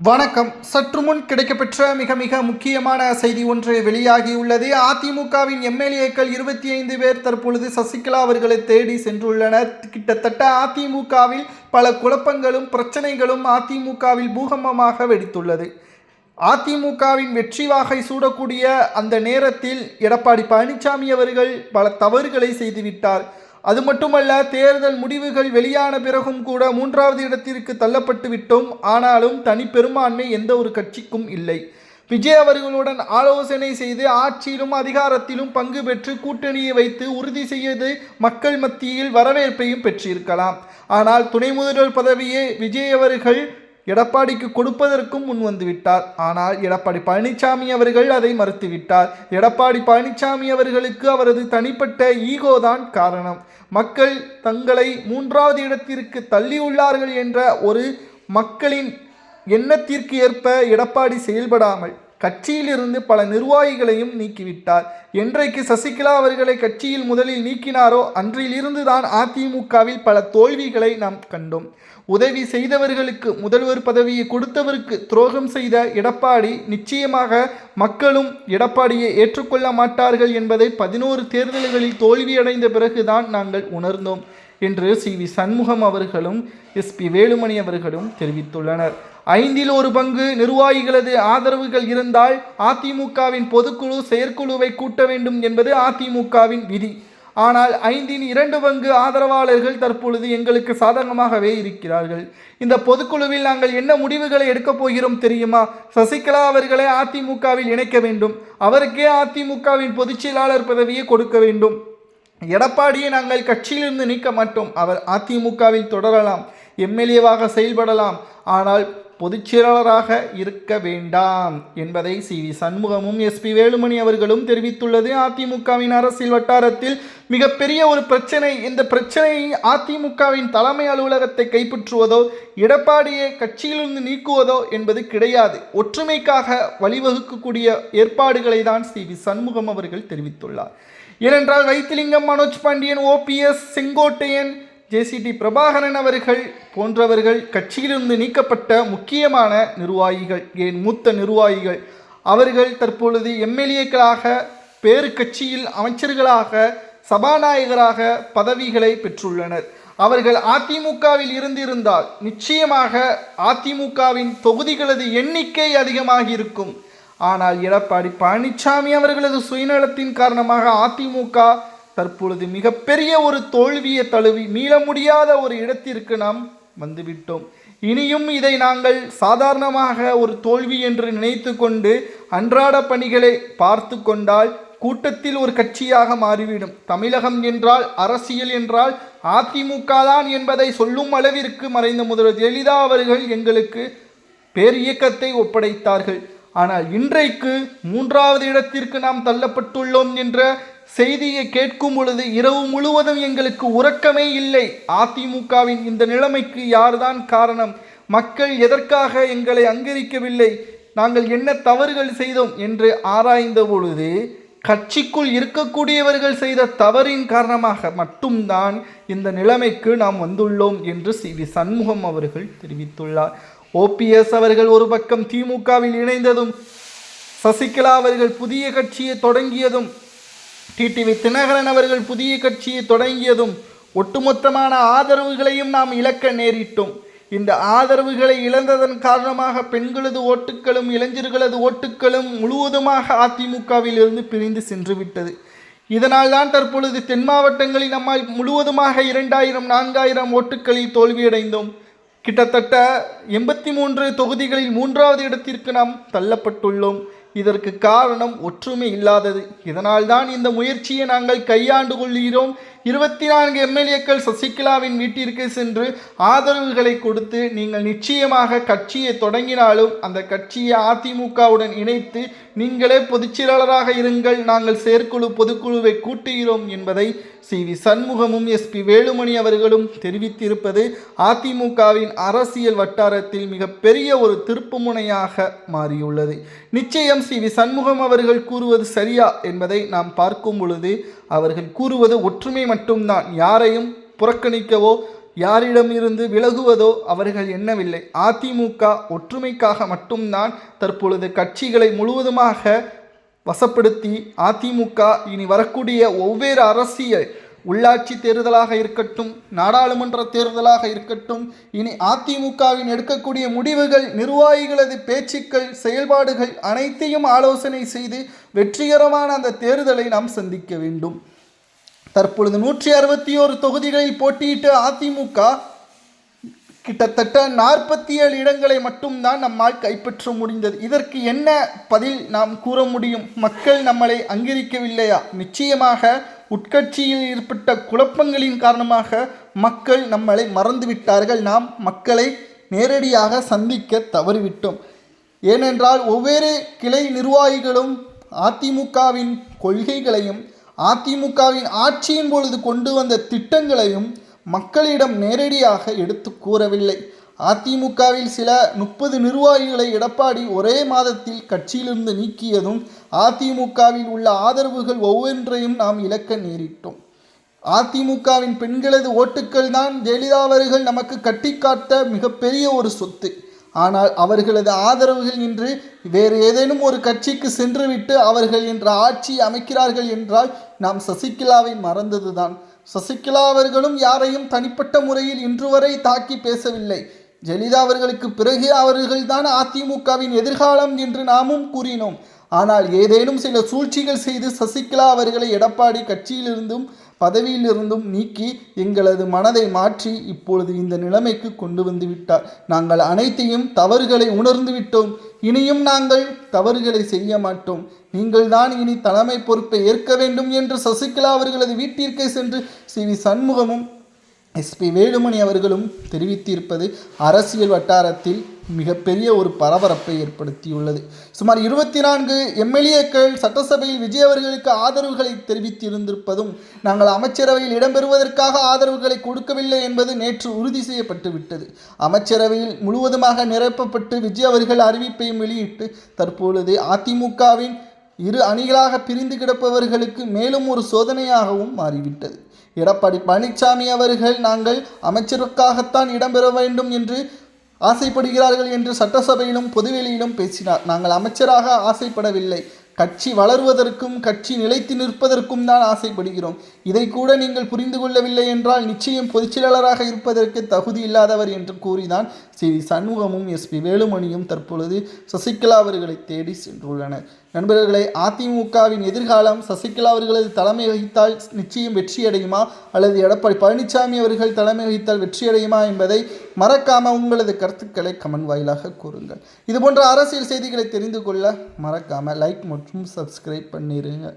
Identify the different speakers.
Speaker 1: வணக்கம். சற்று முன் கிடைக்கப்பெற்ற மிக முக்கியமான செய்தி ஒன்று வெளியாகியுள்ளது. அதிமுகவின் எம்எல்ஏக்கள் 25 பேர் தற்பொழுது சசிகலா அவர்களை தேடி சென்றுள்ளனர். கிட்டத்தட்ட அதிமுகவில் பல குழப்பங்களும் பிரச்சனைகளும் அதிமுகவில் பூகம்பமாக வெடித்துள்ளது. அதிமுகவின் வெற்றி வாகை சூடக்கூடிய அந்த நேரத்தில் எடப்பாடி பழனிசாமி அவர்கள் பல தவறுகளை செய்துவிட்டார். அது மட்டுமல்ல, தேர்தல் முடிவுகள் வெளியான பிறகும் கூட 3வது இடத்திற்கு தள்ளப்பட்டு விட்டோம். ஆனாலும் தனி பெரும்பான்மை எந்த ஒரு கட்சிக்கும் இல்லை. விஜய் அவர்களுடன் ஆலோசனை செய்து ஆட்சியிலும் அதிகாரத்திலும் பங்கு பெற்று கூட்டணியை வைத்து உறுதி செய்து மக்கள் மத்தியில் வரவேற்பையும் பெற்றிருக்கலாம். ஆனால் துணை முதல்வர் பதவியை விஜய் அவர்கள் எடப்பாடிக்கு கொடுப்பதற்கும் முன் வந்துவிட்டார். ஆனால் எடப்பாடி பழனிசாமி அவர்கள் அதை மறுத்துவிட்டார். எடப்பாடி பழனிசாமி அவர்களுக்கு அவரது தனிப்பட்ட ஈகோ தான் காரணம். மக்கள் தங்களை 3வது இடத்திற்கு தள்ளியுள்ளார்கள் என்ற ஒரு மக்களின் எண்ணத்திற்கு ஏற்ப எடப்பாடி செயல்படாமல் கட்சியிலிருந்து பல நிர்வாகிகளையும் நீக்கிவிட்டார். என்றைக்கு சசிகலா அவர்களை கட்சியில் முதலில் நீக்கினாரோ அன்றிலிருந்து தான் அதிமுகவில் பல தோல்விகளை நாம் கண்டோம். உதவி செய்தவர்களுக்கு முதல்வர் பதவியை கொடுத்தவருக்கு துரோகம் செய்த எடப்பாடி நிச்சயமாக மக்களும் எடப்பாடியை ஏற்றுக்கொள்ள மாட்டார்கள் என்பதை 11 தேர்தல்களில் தோல்வியடைந்த பிறகுதான் நாங்கள் உணர்ந்தோம் என்று சி.வி. சண்முகம் அவர்களும் எஸ்.பி. வேலுமணி அவர்களும் தெரிவித்துள்ளனர். 5இல் 1 பங்கு நிர்வாகிகளது ஆதரவுகள் இருந்தால் அதிமுகவின் பொதுக்குழு செயற்குழுவை கூட்ட வேண்டும் என்பது அதிமுகவின் விதி. ஆனால் 5இன் 2 பங்கு ஆதரவாளர்கள் தற்பொழுது எங்களுக்கு சாதகமாகவே இருக்கிறார்கள். இந்த பொதுக்குழுவில் நாங்கள் என்ன முடிவுகளை எடுக்கப் போகிறோம் தெரியுமா? சசிகலா அவர்களை அதிமுகவில் இணைக்க வேண்டும். அவருக்கே அதிமுகவின் பொதுச் செயலாளர் பதவியை கொடுக்க வேண்டும். எடப்பாடியை நாங்கள் கட்சியிலிருந்து நீக்க மாட்டோம். அவர் அதிமுகவில் தொடரலாம், எம்எல்ஏவாக செயல்படலாம், ஆனால் பொதுச் செயலாளராக இருக்க வேண்டாம் என்பதை சி.வி. சண்முகமும் எஸ்.பி. வேலுமணி அவர்களும் தெரிவித்துள்ளது. அதிமுகவின் அரசியல் வட்டாரத்தில் மிகப்பெரிய ஒரு பிரச்சனை. இந்த பிரச்சனையை அதிமுகவின் தலைமை அலுவலகத்தை கைப்பற்றுவதோ எடப்பாடியை கட்சியிலிருந்து நீக்குவதோ என்பது கிடையாது. ஒற்றுமைக்காக வழிவகுக்கக்கூடிய ஏற்பாடுகளை தான் சி.வி. சண்முகம் அவர்கள் தெரிவித்துள்ளார். ஏனென்றால் வைத்திலிங்கம், மனோஜ் பாண்டியன், ஓபிஎஸ், செங்கோட்டையன், ஜே.சி.டி. பிரபாகரன் அவர்கள் போன்றவர்கள் கட்சியிலிருந்து நீக்கப்பட்ட முக்கியமான நிர்வாகிகள், ஏன் மூத்த நிர்வாகிகள். அவர்கள் தற்பொழுது எம்எல்ஏக்களாக, பேரு கட்சியில் அமைச்சர்களாக, சபாநாயகராக பதவிகளை பெற்றுள்ளனர். அவர்கள் அதிமுகவில் இருந்திருந்தால் நிச்சயமாக அதிமுகவின் தொகுதிகளது எண்ணிக்கை அதிகமாக இருக்கும். ஆனால் எடப்பாடி பழனிசாமி அவர்களது சுயநலத்தின் காரணமாக அதிமுக தற்பொழுது மிகப்பெரிய ஒரு தோல்வியை தழுவி மீள முடியாத ஒரு இடத்திற்கு நாம் வந்துவிட்டோம். இனியும் இதை நாங்கள் சாதாரணமாக ஒரு தோல்வி என்று நினைத்து கொண்டு அன்றாட பணிகளை பார்த்து கொண்டால் கூட்டத்தில் ஒரு கட்சியாக மாறிவிடும். தமிழகம் என்றால், அரசியல் என்றால் அதிமுக தான் என்பதை சொல்லும் அளவிற்கு மறைந்த முதல்வர் ஜெயலலிதா அவர்கள் எங்களுக்கு பேரியக்கத்தை ஒப்படைத்தார்கள். ஆனால் இன்றைக்கு 3வது இடத்திற்கு நாம் தள்ளப்பட்டுள்ளோம் என்ற செய்தியை கேட்கும் பொழுது இரவு முழுவதும் எங்களுக்கு உறக்கமே இல்லை. அதிமுகவின் இந்த நிலைமைக்கு யார்தான் காரணம்? மக்கள் எதற்காக எங்களை அங்கீகரிக்கவில்லை? நாங்கள் என்ன தவறுகள் செய்தோம் என்று ஆராய்ந்த பொழுது கட்சிக்குள் இருக்கக்கூடியவர்கள் செய்த தவறின் காரணமாக மட்டும்தான் இந்த நிலைமைக்கு நாம் வந்துள்ளோம் என்று சி.வி. சண்முகம் அவர்கள் தெரிவித்துள்ளார். ஓபிஎஸ் அவர்கள் ஒரு பக்கம் திமுகவில் இணைந்ததும், சசிகலா அவர்கள் புதிய கட்சியை தொடங்கியதும், டிடிவி தினகரன் அவர்கள் புதிய கட்சியை தொடங்கியதும் ஒட்டுமொத்தமான ஆதரவுகளையும் நாம் இழக்க நேரிட்டோம். இந்த ஆதரவுகளை இழந்ததன் காரணமாக பெண்களது ஓட்டுக்களும் இளைஞர்களது ஓட்டுக்களும் முழுவதுமாக அதிமுகவில் இருந்து பிரிந்து சென்று விட்டது. இதனால் தான் தற்பொழுது தென் மாவட்டங்களில் நம்மால் முழுவதுமாக 2000 4000 ஓட்டுக்களில் தோல்வியடைந்தோம். கிட்டத்தட்ட 83 தொகுதிகளில் 3வது இடத்திற்கு நாம் தள்ளப்பட்டுள்ளோம். இதற்கு காரணம் ஒற்றுமை இல்லாதது. இதனால் தான் இந்த முயற்சியை நாங்கள் கையாண்டு கொள்கிறோம். 24 எம்எல்ஏக்கள் சசிகலாவின் வீட்டிற்கு சென்று ஆதரவுகளை கொடுத்து, நீங்கள் நிச்சயமாக கட்சியை தொடங்கினாலும் அந்த கட்சியை அதிமுகவுடன் இணைத்து நீங்களே பொதுச் செயலாளராக இருங்கள், நாங்கள் செயற்குழு பொதுக்குழுவை கூட்டுகிறோம் என்பதை சி.வி. சண்முகமும் எஸ்.பி. வேலுமணி அவர்களும் தெரிவித்திருப்பது அதிமுகவின் அரசியல் வட்டாரத்தில் மிகப்பெரிய ஒரு திருப்புமுனையாக மாறியுள்ளது. நிச்சயம் சி.வி. சண்முகம் அவர்கள் கூறுவது சரியா என்பதை நாம் பார்க்கும் பொழுது அவர்கள் கூறுவது ஒற்றுமை மட்டும்தான். யாரையும் புறக்கணிக்கவோ யாரிடமிருந்து விலகுவதோ அவர்கள் எண்ணவில்லை. அதிமுக ஒற்றுமைக்காக மட்டும்தான் தற்பொழுது கட்சிகளை முழுவதுமாக வசப்படுத்தி அதிமுக இனி வரக்கூடிய ஒவ்வொரு அரசியல் உள்ளாட்சி தேர்தலாக இருக்கட்டும், நாடாளுமன்ற தேர்தலாக இருக்கட்டும், இனி அதிமுகவின் எடுக்கக்கூடிய முடிவுகள், நிர்வாகிகளது பேச்சுக்கள், செயல்பாடுகள் அனைத்தையும் ஆலோசனை செய்து வெற்றிகரமான அந்த தேர்தலை நாம் சந்திக்க வேண்டும். தற்பொழுது 161 தொகுதிகளில் போட்டியிட்டு அதிமுக கிட்டத்தட்ட 47 இடங்களை மட்டும்தான் நம்மால் கைப்பற்ற முடிந்தது. இதற்கு என்ன பதில் நாம் கூற முடியும்? மக்கள் நம்மளை அங்கீகரிக்கவில்லையா? நிச்சயமாக உட்கட்சியில் ஏற்பட்ட குழப்பங்களின் காரணமாக மக்கள் நம்மளை மறந்துவிட்டார்கள். நாம் மக்களை நேரடியாக சந்திக்க தவறிவிட்டோம். ஏனென்றால் ஒவ்வொரு கிளை நிர்வாகிகளும் அதிமுகவின் கொள்கைகளையும் அதிமுகவின் ஆட்சியின் பொழுது கொண்டு வந்த திட்டங்களையும் மக்களிடம் நேரடியாக எடுத்து கூறவில்லை. அதிமுகவில் சில 30 நிர்வாகிகளை எடப்பாடி ஒரே மாதத்தில் கட்சியிலிருந்து நீக்கியதும் அதிமுகவில் உள்ள ஆதரவுகள் ஒவ்வொன்றையும் நாம் இழக்க நேரிட்டோம். அதிமுகவின் பெண்களது ஓட்டுக்கள் தான் ஜெயலலிதா அவர்கள் நமக்கு கட்டிக்காட்ட மிகப்பெரிய ஒரு சொத்து. ஆனால் அவர்களது ஆதரவுகள் இன்று வேறு ஏதேனும் ஒரு கட்சிக்கு சென்றுவிட்டு அவர்கள் என்ற ஆட்சி அமைக்கிறார்கள் என்றால் நாம் சசிகலாவை மறந்ததுதான். சசிகலா அவர்களும் யாரையும் தனிப்பட்ட முறையில் இன்று வரை தாக்கி பேசவில்லை. ஜெயலலிதா அவர்களுக்கு பிறகு அவர்கள்தான் அதிமுகவின் எதிர்காலம் என்று நாமும் கூறினோம். ஆனால் ஏதேனும் சில சூழ்ச்சிகள் செய்து சசிகலா அவர்களை எடப்பாடி கட்சியிலிருந்தும் பதவியிலிருந்தும் நீக்கி எங்களது மனதை மாற்றி இப்பொழுது இந்த நிலைமைக்கு கொண்டு வந்து விட்டார். நாங்கள் அனைத்தையும் தவறுகளை உணர்ந்து விட்டோம். இனியும் நாங்கள் தவறுகளை செய்ய மாட்டோம். நீங்கள் தான் இனி தலைமை பொறுப்பை ஏற்க வேண்டும் என்று சசிகலா அவர்களது வீட்டிற்கே சென்று சி.வி. சண்முகமும் எஸ்.பி. வேலுமணி அவர்களும் தெரிவித்திருப்பது அரசியல் வட்டாரத்தில் மிகப்பெரிய ஒரு பரபரப்பை ஏற்படுத்தியுள்ளது. சுமார் 24 எம்எல்ஏக்கள் சட்டசபையில் விஜய் அவர்களுக்கு ஆதரவுகளை தெரிவித்திருந்திருப்பதும் நாங்கள் அமைச்சரவையில் இடம்பெறுவதற்காக ஆதரவுகளை கொடுக்கவில்லை என்பது நேற்று உறுதி செய்யப்பட்டு விட்டது. அமைச்சரவையில் முழுவதுமாக நிரப்பப்பட்டு விஜய் அவர்கள் அறிவிப்பையும் வெளியிட்டு தற்பொழுது அதிமுகவின் 2 அணிகளாக பிரிந்து கிடப்பவர்களுக்கு மேலும் ஒரு சோதனையாகவும் மாறிவிட்டது. எடப்பாடி பழனிசாமி அவர்கள் நாங்கள் அமைச்சருக்காகத்தான் இடம்பெற வேண்டும் என்று ஆசைப்படுகிறார்கள் என்று சட்டசபையிலும் பொதுவெளியிலும் பேசினார். நாங்கள் அமைச்சராக ஆசைப்படவில்லை. கட்சி வளருவதற்கும் கட்சி நிலைத்து நிற்பதற்கும் தான் ஆசைப்படுகிறோம். இதை கூட நீங்கள் புரிந்து கொள்ளவில்லை என்றால் நிச்சயம் பொதுச்செயலாளராக இருப்பதற்கு தகுதி இல்லாதவர் என்று கூறிதான் சி.வி. சண்முகமும் எஸ்.பி. வேலுமணியும் தற்பொழுது சசிகலா அவர்களை தேடி சென்றுள்ளனர். நண்பர்களே, அதிமுகவின் எதிர்காலம் சசிகலா அவர்களது தலைமை வகித்தால் நிச்சயம் வெற்றியடையுமா அல்லது எடப்பாடி பழனிசாமி அவர்கள் தலைமை வகித்தால் வெற்றியடையுமா என்பதை மறக்காமல் உங்களது கருத்துக்களை கமெண்ட் வாயிலாக கூறுங்கள். இதுபோன்ற அரசியல் செய்திகளை தெரிந்து கொள்ள மறக்காமல் லைக் மற்றும் சப்ஸ்கிரைப் பண்ணிடுங்க.